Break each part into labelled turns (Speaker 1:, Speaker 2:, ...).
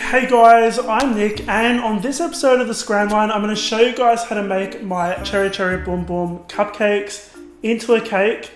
Speaker 1: Hey guys, I'm Nick, and on this episode of the Scran Line, I'm going to show you guys how to make my cherry boom boom cupcakes into a cake.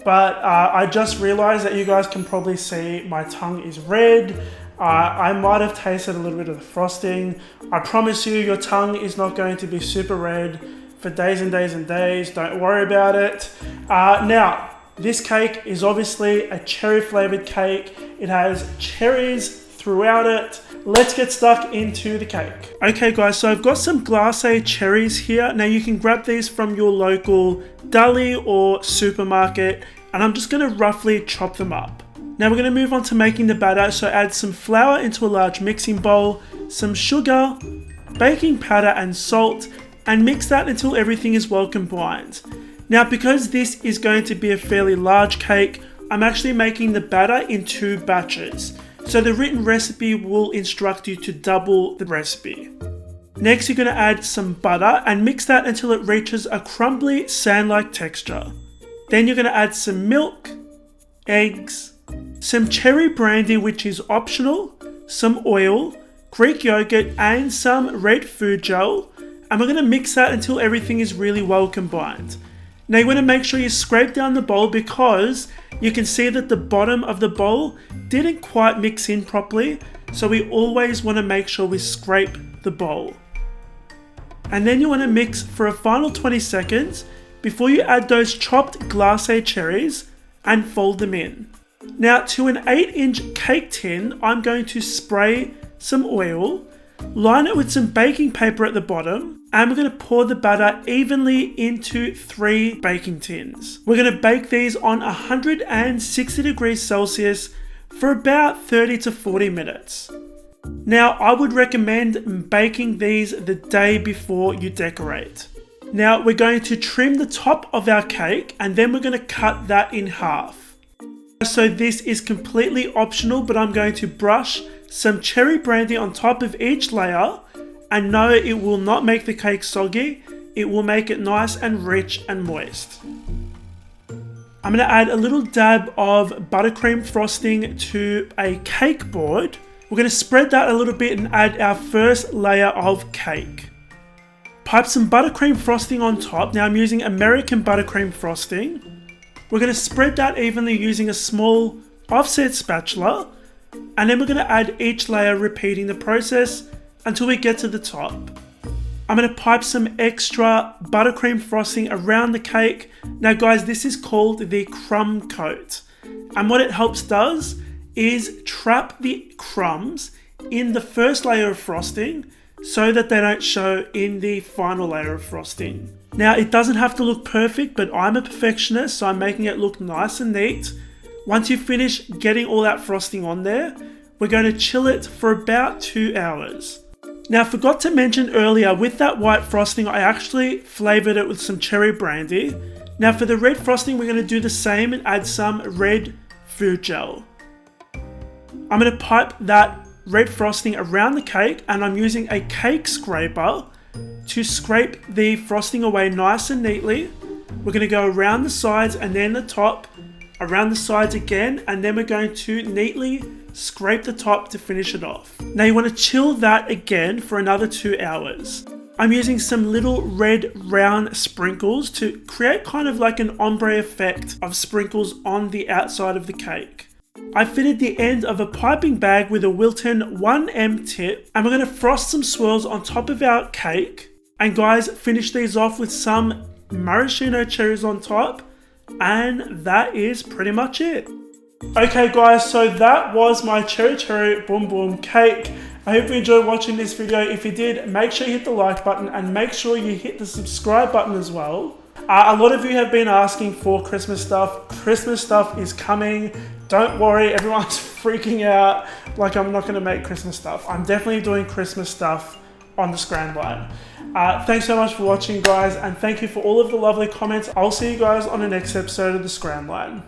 Speaker 1: But I just realized that you guys can probably see my tongue is red. I might have tasted a little bit of the frosting. I promise you, your tongue is not going to be super red for days and days and days. Don't worry about it. Now, this cake is obviously a cherry flavored cake. It has cherries throughout it. Let's get stuck into the cake. Okay guys, so I've got some glace cherries here. Now you can grab these from your local deli or supermarket, and I'm just gonna roughly chop them up. Now we're gonna move on to making the batter. So add some flour into a large mixing bowl, some sugar, baking powder and salt, and mix that until everything is well combined. Now because this is going to be a fairly large cake, I'm actually making the batter in 2 batches. So the written recipe will instruct you to double the recipe. Next, you're going to add some butter and mix that until it reaches a crumbly sand-like texture. Then you're going to add some milk, eggs, some cherry brandy, which is optional, some oil, Greek yogurt, and some red food gel. And we're going to mix that until everything is really well combined. Now you want to make sure you scrape down the bowl because you can see that the bottom of the bowl didn't quite mix in properly. So we always want to make sure we scrape the bowl. And then you want to mix for a final 20 seconds before you add those chopped glacé cherries and fold them in. Now to an 8-inch cake tin, I'm going to spray some oil, line it with some baking paper at the bottom, and we're going to pour the batter evenly into 3 baking tins. We're going to bake these on 160 degrees Celsius for about 30 to 40 minutes. Now, I would recommend baking these the day before you decorate. Now, we're going to trim the top of our cake and then we're going to cut that in half. So this is completely optional, but I'm going to brush some cherry brandy on top of each layer, and no, it will not make the cake soggy. It will make it nice and rich and moist. I'm going to add a little dab of buttercream frosting to a cake board. We're going to spread that a little bit and add our first layer of cake. Pipe some buttercream frosting on top. Now I'm using American buttercream frosting. We're going to spread that evenly using a small offset spatula. And then we're going to add each layer, repeating the process until we get to the top. I'm going to pipe some extra buttercream frosting around the cake. Now guys, this is called the crumb coat. And what it does is trap the crumbs in the first layer of frosting so that they don't show in the final layer of frosting. Now it doesn't have to look perfect, but I'm a perfectionist, so I'm making it look nice and neat. Once you finish getting all that frosting on there, we're going to chill it for about 2 hours. Now, I forgot to mention earlier, with that white frosting, I actually flavored it with some cherry brandy. Now, for the red frosting, we're going to do the same and add some red food gel. I'm going to pipe that red frosting around the cake, and I'm using a cake scraper to scrape the frosting away nice and neatly. We're going to go around the sides and then the top, around the sides again, and then we're going to neatly scrape the top to finish it off. Now you want to chill that again for another 2 hours. I'm using some little red round sprinkles to create kind of like an ombre effect of sprinkles on the outside of the cake. I fitted the end of a piping bag with a Wilton 1M tip, and we're going to frost some swirls on top of our cake. And guys, finish these off with some maraschino cherries on top, and that is pretty much it. Okay guys, so that was my cherry boom boom cake. I hope you enjoyed watching this video. If you did, make sure you hit the like button and make sure you hit the subscribe button as well. A lot of you have been asking for Christmas stuff. Christmas stuff is coming. Don't worry, everyone's freaking out like I'm not going to make Christmas stuff. I'm definitely doing Christmas stuff on the Scran Line. Thanks so much for watching guys, and thank you for all of the lovely comments. I'll see you guys on the next episode of the Scran Line.